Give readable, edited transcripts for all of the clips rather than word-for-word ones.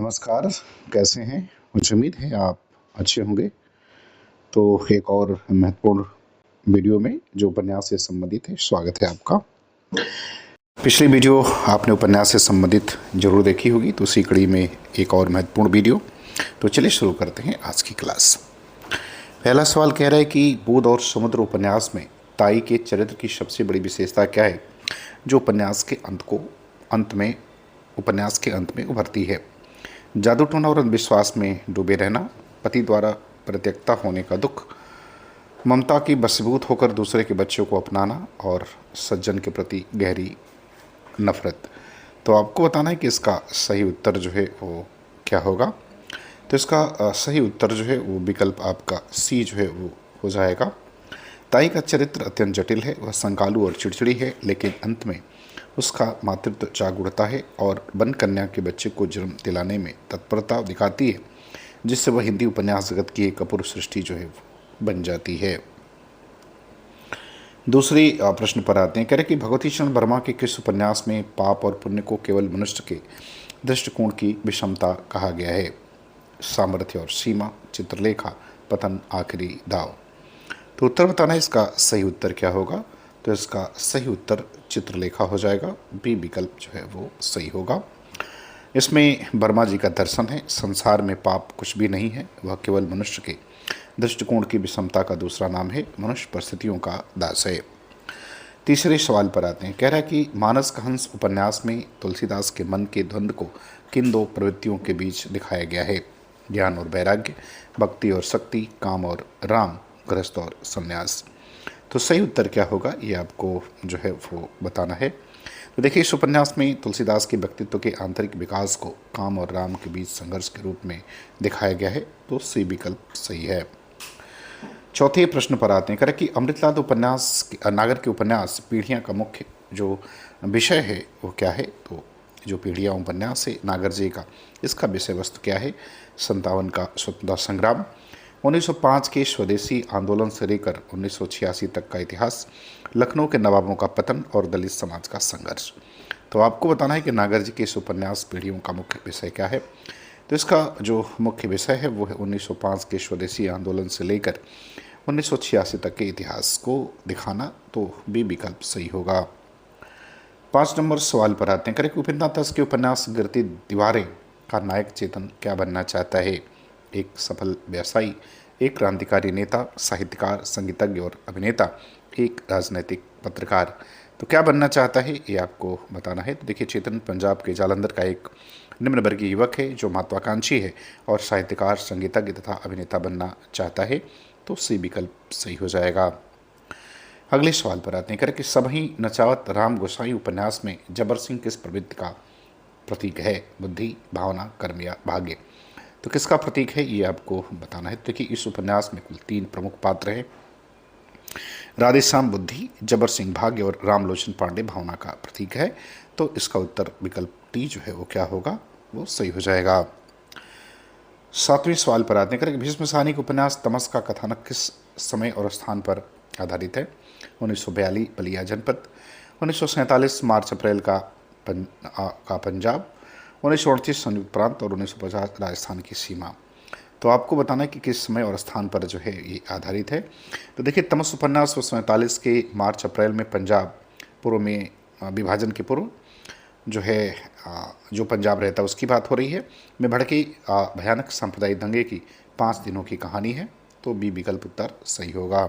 नमस्कार, कैसे हैं? मुझे उम्मीद है आप अच्छे होंगे। तो एक और महत्वपूर्ण वीडियो में जो उपन्यास से संबंधित है, स्वागत है आपका। पिछली वीडियो आपने उपन्यास से संबंधित जरूर देखी होगी, तो उसी कड़ी में एक और महत्वपूर्ण वीडियो। तो चलिए शुरू करते हैं आज की क्लास। पहला सवाल कह रहा है कि बूंद और समुद्र उपन्यास में ताई के चरित्र की सबसे बड़ी विशेषता क्या है, जो उपन्यास के अंत में उभरती है। जादू टोना और अंधविश्वास में डूबे रहना, पति द्वारा परित्यक्ता होने का दुख, ममता की बसीभूत होकर दूसरे के बच्चों को अपनाना और सज्जन के प्रति गहरी नफरत। तो आपको बताना है कि इसका सही उत्तर जो है वो क्या होगा। तो इसका सही उत्तर जो है वो विकल्प आपका सी जो है वो हो जाएगा। ताई का चरित्र अत्यंत जटिल है, वह संकालू और चिड़चिड़ी है, लेकिन अंत में उसका मातृत्व जाग उठता है और वन कन्या के बच्चे को जन्म दिलाने में तत्परता दिखाती है, जिससे वह हिंदी उपन्यास जगत की एक अपूर्व सृष्टि जो है बन जाती है। दूसरी प्रश्न पर आते हैं। कह रहे कि भगवती चरण वर्मा के किस उपन्यास में पाप और पुण्य को केवल मनुष्य के दृष्टिकोण की विषमता कहा गया है। सामर्थ्य और सीमा, चित्रलेखा, पतन, आखिरी दाव। तो उत्तर बताना है इसका सही उत्तर क्या होगा। तो इसका सही उत्तर चित्रलेखा हो जाएगा। बी विकल्प जो है वो सही होगा। इसमें वर्मा जी का दर्शन है, संसार में पाप कुछ भी नहीं है, वह केवल मनुष्य के दृष्टिकोण की विषमता का दूसरा नाम है, मनुष्य परिस्थितियों का दास है। तीसरे सवाल पर आते हैं। कह रहा है कि मानस का हंस उपन्यास में तुलसीदास के मन के द्वंद्व को किन दो प्रवृत्तियों के बीच दिखाया गया है। ज्ञान और वैराग्य, भक्ति और शक्ति, काम और राम, गृहस्थ और संन्यास। तो सही उत्तर क्या होगा ये आपको जो है वो बताना है। तो देखिए, इस उपन्यास में तुलसीदास के व्यक्तित्व के आंतरिक विकास को काम और राम के बीच संघर्ष के रूप में दिखाया गया है। तो सी विकल्प सही है। चौथे प्रश्न पर आते हैं। करें कि अमृतलाल उपन्यास नागर के उपन्यास पीढ़ियाँ का मुख्य जो विषय है वो क्या है। तो जो पीढ़ियाँ उपन्यास है नागर जी का, इसका विषय वस्तु क्या है। 57 का स्वतंत्रता संग्राम, 1905 के स्वदेशी आंदोलन से लेकर 1986 तक का इतिहास, लखनऊ के नवाबों का पतन और दलित समाज का संघर्ष। तो आपको बताना है कि नागर जी के इस उपन्यास पीढ़ियों का मुख्य विषय क्या है। तो इसका जो मुख्य विषय है वो है 1905 के स्वदेशी आंदोलन से लेकर 1986 तक के इतिहास को दिखाना। तो बी विकल्प सही होगा। 5 नंबर सवाल पर आते हैं। करें कि उपेंद्र नाथ के उपन्यास गिरती दीवारें का नायक चेतन क्या बनना चाहता है। एक सफल व्यवसायी, एक क्रांतिकारी नेता, साहित्यकार, संगीतज्ञ और अभिनेता, एक राजनीतिक पत्रकार। तो क्या बनना चाहता है ये आपको बताना है। तो देखिए, चेतन पंजाब के जालंधर का एक निम्न वर्गीय युवक है जो महत्वाकांक्षी है और साहित्यकार, संगीतज्ञ तथा अभिनेता बनना चाहता है। तो सी विकल्प सही हो जाएगा। अगले सवाल पर आते हैं। करें कि सबही नचावत राम गोसाई उपन्यास में जबर सिंह किस प्रवृत्ति का प्रतीक है। बुद्धि, भावना, कर्म या भाग्य। तो किसका प्रतीक है ये आपको बताना है। तो देखिए, इस उपन्यास में कुल 3 प्रमुख पात्र हैं। राधेश्याम बुद्धि, जबर सिंह भाग्य और रामलोचन पांडे भावना का प्रतीक है। तो इसका उत्तर विकल्प टी जो है वो क्या होगा, वो सही हो जाएगा। 7वें सवाल पर आते हैं। करें भीष्म साहनी के उपन्यास तमस का कथानक किस समय और स्थान पर आधारित है। 1942 बलिया जनपद, 1947 मार्च अप्रैल का पंजाब, 1938 संयुक्त प्रांत और 1950 राजस्थान की सीमा। तो आपको बताना है कि किस समय और स्थान पर जो है ये आधारित है। तो देखिए, तमस उपन्यास 1947 के मार्च अप्रैल में पंजाब पूर्व में विभाजन के पूर्व जो है जो पंजाब रहता है उसकी बात हो रही है, में भड़के भयानक सांप्रदायिक दंगे की 5 दिनों की कहानी है। तो बी विकल्प उत्तर सही होगा।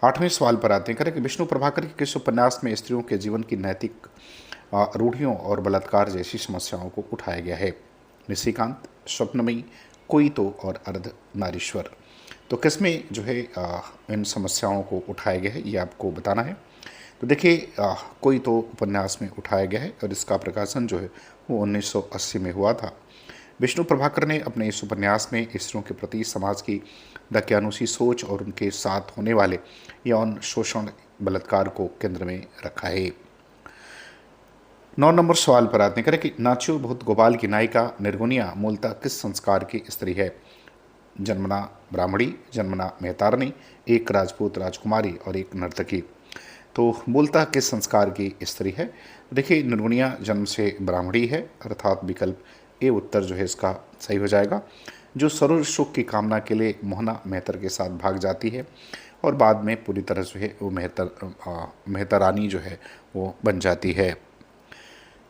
8वें सवाल पर आते हैं। करें कि विष्णु प्रभाकर के किस उपन्यास में स्त्रियों के जीवन की नैतिक रूढ़ियों और बलात्कार जैसी समस्याओं को उठाया गया है। निशिकांत, स्वप्नमयी, कोई तो और अर्ध नारीश्वर। तो किसमें जो है इन समस्याओं को उठाया गया है ये आपको बताना है। तो देखिए, कोई तो उपन्यास में उठाया गया है और इसका प्रकाशन जो है वो 1980 में हुआ था। विष्णु प्रभाकर ने अपने इस उपन्यास में स्त्रियों के प्रति समाज की दकियानुसी सोच और उनके साथ होने वाले यौन शोषण, बलात्कार को केंद्र में रखा है। 9 नंबर सवाल पर आते हैं। करें कि नाचियो बहुत गोपाल की नायिका निर्गुनिया मूलतः किस संस्कार की स्त्री है। जन्मना ब्राह्मणी, जन्मना मेहतारनी, एक राजपूत राजकुमारी और एक नर्तकी। तो मूलतः किस संस्कार की स्त्री है। देखिए, निर्गुनिया जन्म से ब्राह्मणी है, अर्थात विकल्प ये उत्तर जो है इसका सही हो जाएगा। जो सर्व सुख की कामना के लिए मोहना मेहतर के साथ भाग जाती है और बाद में पूरी तरह से है वो मेहतरानी जो है वो बन जाती है।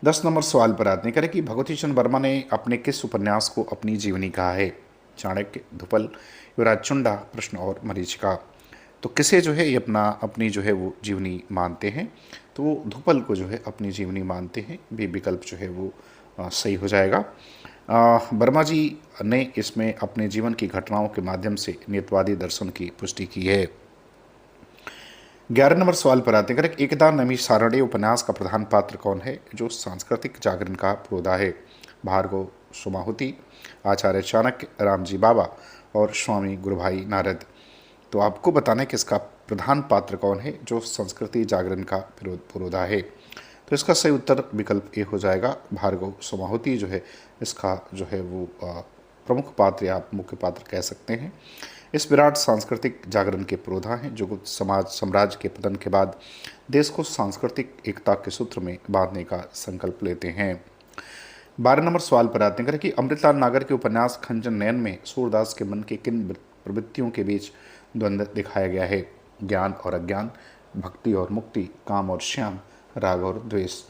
10 नंबर सवाल पर आते हैं, करें कि भगवती चंद्र वर्मा ने अपने किस उपन्यास को अपनी जीवनी कहा है? चाणक्य, धुपल, युवराज चुंडा, प्रश्न और मरीचिका। तो किसे जो है ये अपनी जो है वो जीवनी मानते हैं? तो वो धुपल को जो है अपनी जीवनी मानते हैं। बी विकल्प जो है वो सही हो जाएगा। वर्मा जी ने इसमें अपने जीवन की घटनाओं के माध्यम से नियतवादी दर्शन की पुष्टि की है। 11 नंबर सवाल पर आते हैं, करेक्ट एकता नमी सारणी उपन्यास का प्रधान पात्र कौन है जो सांस्कृतिक जागरण का पुरोधा है? भार्गव, सोमाहुति, आचार्य चाणक्य, रामजी बाबा और स्वामी गुरुभाई नारद। तो आपको बताना है कि इसका प्रधान पात्र कौन है जो संस्कृति जागरण का पुरोधा है। तो इसका सही उत्तर विकल्प ए हो जाएगा, भार्गव सोमाहुति जो है इसका जो है वो प्रमुख पात्र या आप मुख्य पात्र कह सकते हैं। इस विराट सांस्कृतिक जागरण के पुरोधा हैं जो गुप्त साम्राज्य के पतन के बाद देश को सांस्कृतिक एकता के सूत्र में बांधने का संकल्प लेते हैं। 12 नंबर सवाल पर आते हैं कि अमृतलाल नागर के उपन्यास खंजन नयन में सूरदास के मन के किन प्रवृत्तियों के बीच द्वंद्व दिखाया गया है? ज्ञान और अज्ञान, भक्ति और मुक्ति, काम और श्याम, राग और द्वेष।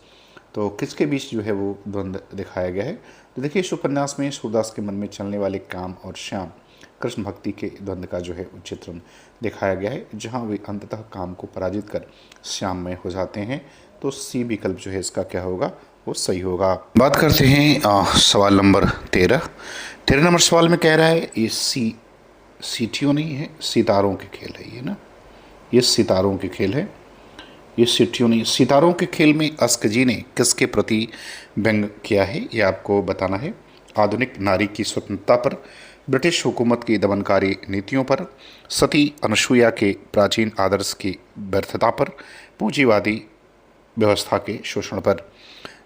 तो किसके बीच जो है वो द्वंद्व दिखाया गया है? तो देखिए इस उपन्यास में सूरदास के मन में चलने वाले काम और श्याम, कृष्ण भक्ति के द्वंद्व का जो है चित्रण दिखाया गया है, जहाँ वे अंततः काम को पराजित कर श्याम में हो जाते हैं। तो सी विकल्प जो है इसका क्या होगा, वो सही होगा। बात करते हैं सवाल नंबर 13 नंबर सवाल में कह रहा है ये सीटियों नहीं है, सितारों के खेल है ये ना, ये सितारों के खेल है, ये सीटियों नहीं। सितारों के खेल में अस्क जी ने किसके प्रति व्यंग किया है ये आपको बताना है। आधुनिक नारी की स्वतंत्रता पर, ब्रिटिश हुकूमत की दमनकारी नीतियों पर, सती अनसुईया के प्राचीन आदर्श की व्यर्थता पर, पूंजीवादी व्यवस्था के शोषण पर।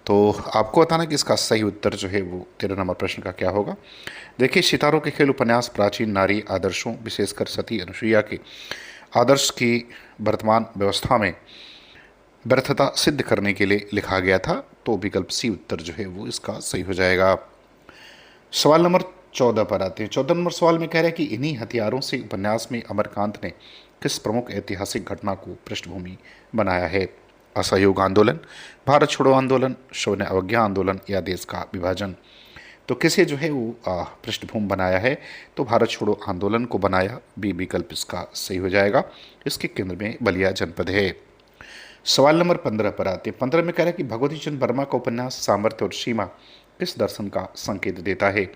तो आपको बताना कि इसका सही उत्तर जो है वो 13 नंबर प्रश्न का क्या होगा। देखिए सितारों के खेल उपन्यास प्राचीन नारी आदर्शों विशेषकर सती अनसुईया के आदर्श की वर्तमान व्यवस्था में व्यर्थता सिद्ध करने के लिए लिखा गया था। तो विकल्प सी उत्तर जो है वो इसका सही हो जाएगा। सवाल नंबर 14 पर आते हैं। 14 नंबर सवाल में कह रहे हैं कि इन्हीं हथियारों से उपन्यास में अमरकांत ने किस प्रमुख ऐतिहासिक घटना को पृष्ठभूमि बनाया है? असहयोग आंदोलन, भारत छोड़ो आंदोलन, शौर्य अवज्ञा आंदोलन या देश का विभाजन। तो किसे जो है वो पृष्ठभूमि बनाया है? तो भारत छोड़ो आंदोलन को बनाया। बी विकल्प इसका सही हो जाएगा। इसके केंद्र में बलिया जनपद है। सवाल नंबर 15 पर आते हैं। 15 में कह रहा है कि भगवती चंद्र वर्मा का उपन्यास सामर्थ्य और सीमा किस दर्शन का संकेत देता है?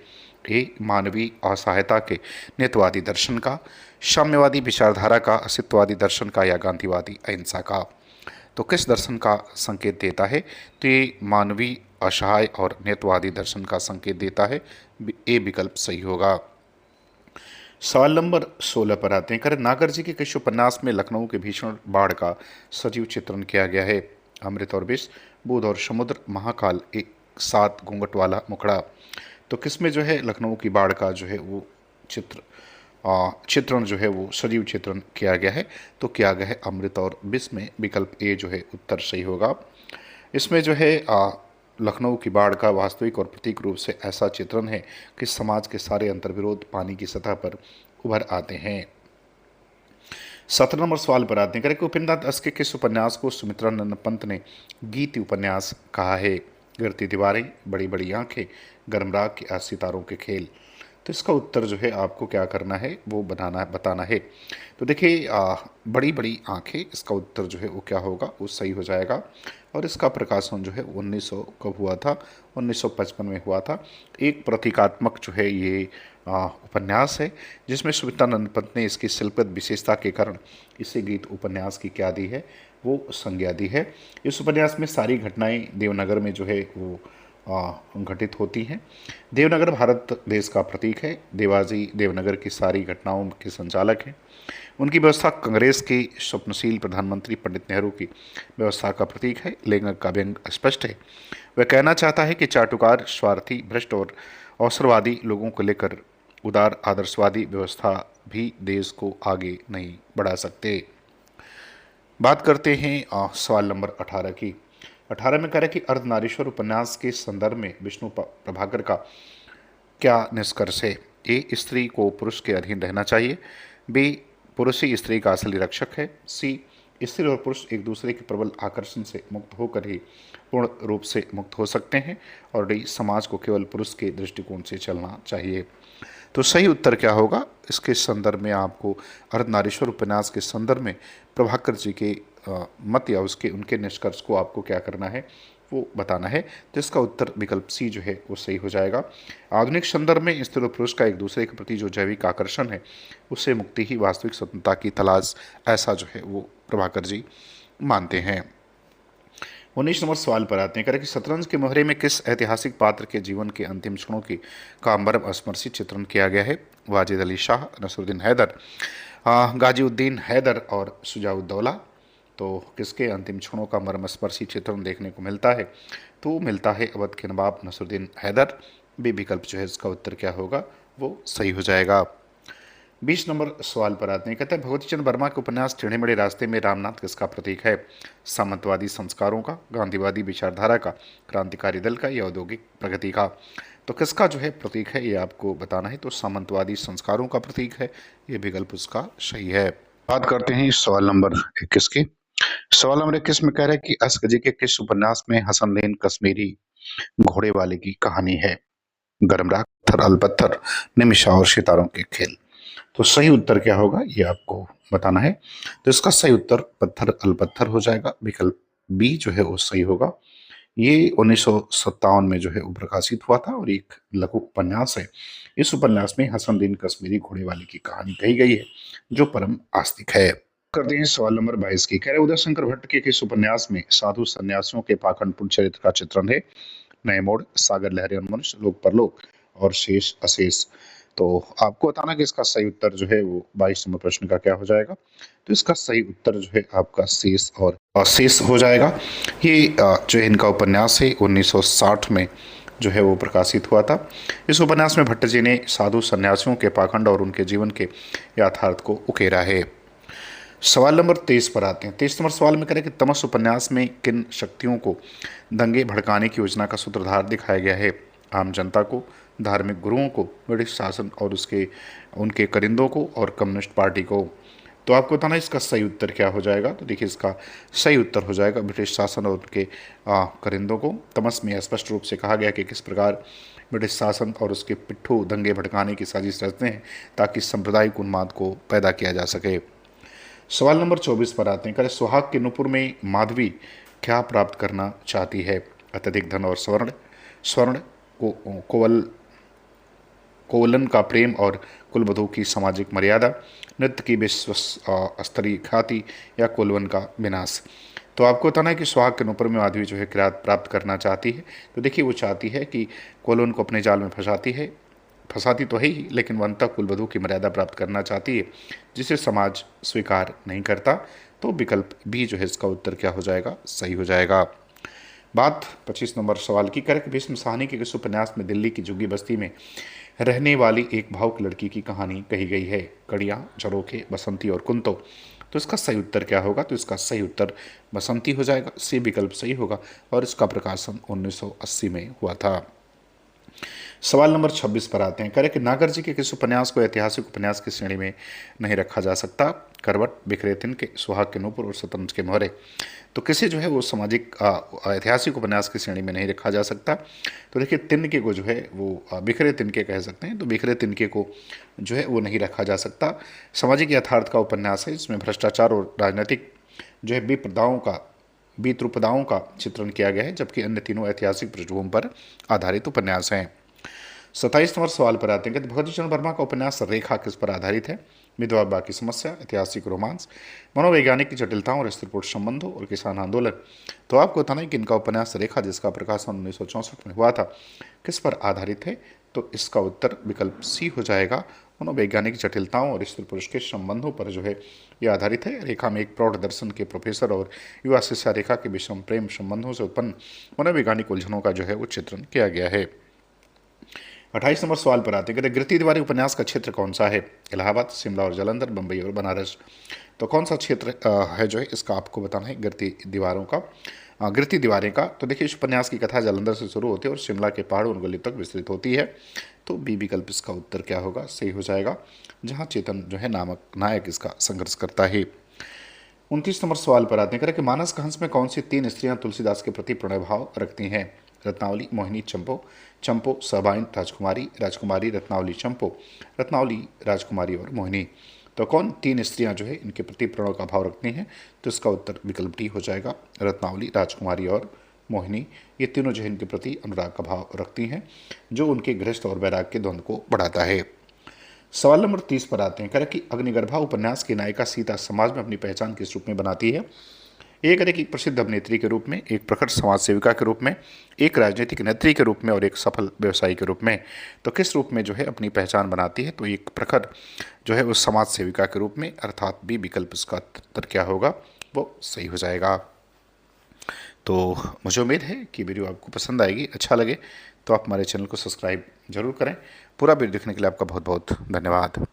ए मानवीय असहायता के नेतवादी दर्शन का, साम्यवादी विचारधारा का, अस्तित्ववादी दर्शन का या गांधीवादी अहिंसा का। तो किस दर्शन का संकेत देता है? तो ये मानवीय असहाय और नेतवादी दर्शन का संकेत देता है। ए विकल्प सही होगा। सवाल नंबर 16 पर आते हैं। कर नागर जी के किस उपन्यास में लखनऊ के भीषण बाढ़ का सजीव चित्रण किया गया है? अमृत और विष, बुध और समुद्र, महाकाल, एक सात घूंघट वाला मुखड़ा। तो किसमें जो है लखनऊ की बाढ़ का जो है वो चित्रण जो है वो सजीव चित्रण किया गया है? तो किया गया है अमृत और विष में। विकल्प ए जो है उत्तर सही होगा। इसमें जो है लखनऊ की बाढ़ का वास्तविक और प्रतीक रूप से ऐसा चित्रण है कि समाज के सारे अंतर्विरोध पानी की सतह पर उभर आते हैं। 17 नंबर सवाल पर आते हैं। करें कि उपेंद्रनाथ अस के किस उपन्यास को सुमित्रानंद पंत ने गीति उपन्यास कहा है? गिरती दीवारें, बड़ी बड़ी आंखें, गर्मराग या सितारों के खेल। तो इसका उत्तर जो है आपको क्या करना है वो बताना है। तो देखिए बड़ी बड़ी आंखें, इसका उत्तर जो है वो क्या होगा, वो सही हो जाएगा। और इसका प्रकाशन जो है 1900 कब हुआ था? 1955 में हुआ था। एक प्रतीकात्मक जो है ये उपन्यास है जिसमें सुमित्रानंद पंत ने इसकी शिल्पगत विशेषता के कारण इसे गीत उपन्यास की क्या दी है, वो संज्ञा दी है। इस उपन्यास में सारी घटनाएं देवनगर में जो है वो घटित होती हैं। देवनगर भारत देश का प्रतीक है। देवाजी देवनगर की सारी घटनाओं के संचालक हैं। उनकी व्यवस्था कांग्रेस के स्वप्नशील प्रधानमंत्री पंडित नेहरू की व्यवस्था का प्रतीक है। लेखक का व्यंग स्पष्ट है। वह कहना चाहता है कि चाटुकार, स्वार्थी, भ्रष्ट और अवसरवादी लोगों को लेकर उदार आदर्शवादी व्यवस्था भी देश को आगे नहीं बढ़ा सकते। बात करते हैं सवाल नंबर 18 की। 18 में कह रहा है कि अर्धनारीश्वर उपन्यास के संदर्भ में विष्णु प्रभाकर का क्या निष्कर्ष है। ए, स्त्री को पुरुष के अधीन रहना चाहिए। बी, पुरुष ही स्त्री का असली रक्षक है। सी, स्त्री और पुरुष एक दूसरे के प्रबल आकर्षण से मुक्त होकर ही पूर्ण रूप से मुक्त हो सकते हैं। और डी, समाज को केवल पुरुष के दृष्टिकोण से चलना चाहिए। तो सही उत्तर क्या होगा इसके संदर्भ में आपको अर्धनारीश्वर उपन्यास के संदर्भ में प्रभाकर जी के मत या उसके उनके निष्कर्ष को आपको क्या करना है वो बताना है। तो इसका उत्तर विकल्प सी जो है वो सही हो जाएगा। आधुनिक संदर्भ में स्त्री और पुरुष का एक दूसरे के प्रति जो जैविक आकर्षण है उससे मुक्ति ही वास्तविक स्वतंत्रता की तलाश, ऐसा जो है वो प्रभाकर जी मानते हैं। 19 नंबर सवाल पर आते हैं। कह रहे कि शतरंज के मोहरे में किस ऐतिहासिक पात्र के जीवन के अंतिम क्षणों की का मर्मस्पर्शी चित्रण किया गया है। वाजिद अली शाह, नसरुद्दीन हैदर, गाजीउद्दीन हैदर और शुजाउद्दौला। तो किसके अंतिम क्षणों का मर्मस्पर्शी चित्रण देखने को मिलता है, तो मिलता है अवध के नवाब नसरुद्दीन हैदर। बी विकल्प जो है इसका उत्तर क्या होगा वो सही हो जाएगा। 20 नंबर सवाल पर आते हैं। कहते हैं भगवती चंद्र वर्मा के उपन्यास टेढ़े मेढ़े रास्ते में रामनाथ किसका प्रतीक है। सामंतवादी संस्कारों का, गांधीवादी विचारधारा का, क्रांतिकारी दल का या औद्योगिक प्रगति का। तो किसका जो है प्रतीक है ये आपको बताना है। तो सामंतवादी संस्कारों का प्रतीक है, ये विकल्प उसका सही है। बात करते हैं सवाल नंबर 21 की। सवाल नंबर 21 में कह रहे हैं कि अस्क जी के किस उपन्यास में हसनैन कश्मीरी घोड़े वाले की कहानी है। गर्मराग, पत्थर अलपत्थर, निमिषा और सितारों के खेल। तो सही उत्तर क्या होगा ये आपको बताना है। तो इसका सही उत्तर पत्थर अलपत्थर हो जाएगा। विकल्प बी जो है वो सही होगा। ये 1957 में जो है वो प्रकाशित हुआ था और एक लघु उपन्यास है। इस उपन्यास में हसनैन कश्मीरी घोड़े वाले की कहानी कही गई है जो परम आस्तिक है। करते हैं सवाल नंबर 22 की। कह रहे उदय शंकर भट्ट के किस उपन्यास में साधु सन्यासियों के पाखंडपूर्ण चरित्र का चित्रण है। नए मोड़, सागर लहरी मनुष्य, लोक परलोक और शेष अशेष। तो आपको बताना कि इसका सही उत्तर जो है वो 22 नंबर प्रश्न का क्या हो जाएगा। तो इसका सही उत्तर जो है आपका शेष और अशेष हो जाएगा। ये जो इनका उपन्यास है 1960 में जो है वो प्रकाशित हुआ था। इस उपन्यास में भट्ट जी ने साधु सन्यासियों के पाखंड और उनके जीवन के यथार्थ को उकेरा है। सवाल नंबर 23 पर आते हैं। 23 नंबर सवाल में करें कि तमस उपन्यास में किन शक्तियों को दंगे भड़काने की योजना का सूत्रधार दिखाया गया है। आम जनता को, धार्मिक गुरुओं को, ब्रिटिश शासन और उनके करिंदों को और कम्युनिस्ट पार्टी को। तो आपको बताना इसका सही उत्तर क्या हो जाएगा। तो देखिए इसका सही उत्तर हो जाएगा ब्रिटिश शासन और उनके करिंदों को। तमस में स्पष्ट रूप से कहा गया कि किस प्रकार ब्रिटिश शासन और उसके पिट्ठू दंगे भड़काने की साजिश रचते हैं ताकि सांप्रदायिक उन्माद को पैदा किया जा सके। सवाल नंबर 24 पर आते हैं। करें सुहाग के नूपुर में माधवी क्या प्राप्त करना चाहती है। अत्यधिक धन और स्वर्ण, स्वर्ण को कोवलन का प्रेम और कुलवधू की सामाजिक मर्यादा, नृत्य की विश्व स्तरीय ख्याति या कोलवन का विनाश। तो आपको बताना है कि सुहाग के नूपुर में माधवी जो है किरात प्राप्त करना चाहती है। तो देखिए वो चाहती है कि कोलवन को अपने जाल में फंसाती तो है ही, लेकिन वह अंततः कुलवधू की मर्यादा प्राप्त करना चाहती है जिसे समाज स्वीकार नहीं करता। तो विकल्प बी जो है इसका उत्तर क्या हो जाएगा सही हो जाएगा। बात 25 नंबर सवाल की करें कि भीष्म साहनी के किस उपन्यास में दिल्ली की झुग्गी बस्ती में रहने वाली एक भावुक लड़की की कहानी कही गई है। कड़िया, झरोखे, बसंती और कुंतो। तो इसका सही उत्तर क्या होगा। तो इसका सही उत्तर बसंती हो जाएगा। सी विकल्प सही होगा और इसका प्रकाशन 1980 में हुआ था। सवाल नंबर 26 पर आते हैं। करें कि नागर जी के किस उपन्यास को ऐतिहासिक उपन्यास की श्रेणी में नहीं रखा जा सकता। करवट, बिखरे तिनके, सुहाग के नूपुर और शतरंज के मोहरे। तो किसे जो है वो सामाजिक ऐतिहासिक उपन्यास की श्रेणी में नहीं रखा जा सकता। तो देखिए तिनके को जो है वो बिखरे तिनके कह सकते हैं। तो बिखरे तिनके को जो है वो नहीं रखा जा सकता। सामाजिक यथार्थ का उपन्यास है जिसमें भ्रष्टाचार और राजनीतिक जो है वित्रुपदाओं का चित्रण किया गया है, जबकि अन्य तीनों ऐतिहासिक पृष्ठभूमि पर आधारित उपन्यास हैं। 27 नंबर सवाल पर आते हैं कि भगवती चंद्र वर्मा का उपन्यास रेखा किस पर आधारित है। विधवा विवाह की समस्या, ऐतिहासिक रोमांस, मनोवैज्ञानिक की जटिलताओं और स्त्री पुरुष संबंधों और किसान आंदोलन। तो आपको बताना है कि इनका उपन्यास रेखा जिसका प्रकाशन 1964 में हुआ था किस पर आधारित है। तो इसका उत्तर विकल्प सी हो जाएगा। मनोवैज्ञानिक जटिलताओं और स्त्री पुरुष के संबंधों पर जो है यह आधारित है। रेखा में एक प्रौढ़ दर्शन के प्रोफेसर और युवा शिष्या रेखा के विषम प्रेम संबंधों से उत्पन्न मनोवैज्ञानिक उलझनों का जो है वो चित्रण किया गया है। 28 नंबर सवाल पर आते हैं कि गिरती दीवारें उपन्यास का क्षेत्र कौन सा है। इलाहाबाद, शिमला और जालंधर, बम्बई और बनारस। तो कौन सा क्षेत्र है जो है इसका आपको बताना है गिरती दीवारों का। गिरती दीवारें का। तो देखिए इस उपन्यास की कथा जालंधर से शुरू होती है और शिमला के पहाड़ों और गली तक विस्तृत होती है। तो बी विकल्प इसका उत्तर क्या होगा, सही हो जाएगा, जहाँ चेतन जो है नामक नायक इसका संघर्ष करता है। 29 नंबर सवाल पर आते हैं, करें कि मानस का हंस में कौन सी 3 स्त्रियां तुलसीदास के प्रति प्रणय भाव रखती हैं? रत्नावली, मोहिनी, चंपो। चंपो सबाइन राजकुमारी, राजकुमारी रत्नावली, चंपो, रत्नावली राजकुमारी और मोहिनी। तो कौन 3 स्त्रियां जो है इनके प्रति प्रणय का भाव रखती हैं? तो इसका उत्तर विकल्प डी हो जाएगा, रत्नावली, राजकुमारी और मोहिनी। ये तीनों जो है इनके प्रति अनुराग का भाव रखती हैं, जो उनके गृहस्थ और वैराग के द्वंद्व को बढ़ाता है। सवाल नंबर 30 पर आते हैं, करें कि अग्निगर्भा उपन्यास की नायिका सीता समाज में अपनी पहचान किस रूप में बनाती है? एक करें कि प्रसिद्ध अभिनेत्री के रूप में, एक प्रखर समाज सेविका के रूप में, एक राजनीतिक नेत्री के रूप में और एक सफल व्यवसायी के रूप में। तो किस रूप में जो है अपनी पहचान बनाती है? तो एक प्रखर जो है उस समाज सेविका के रूप में, अर्थात बी विकल्प इसका उत्तर क्या होगा, वो सही हो जाएगा। तो मुझे उम्मीद है कि वीडियो आपको पसंद आएगी, अच्छा लगे तो आप हमारे चैनल को सब्सक्राइब जरूर करें। पूरा वीडियो देखने के लिए आपका बहुत बहुत धन्यवाद।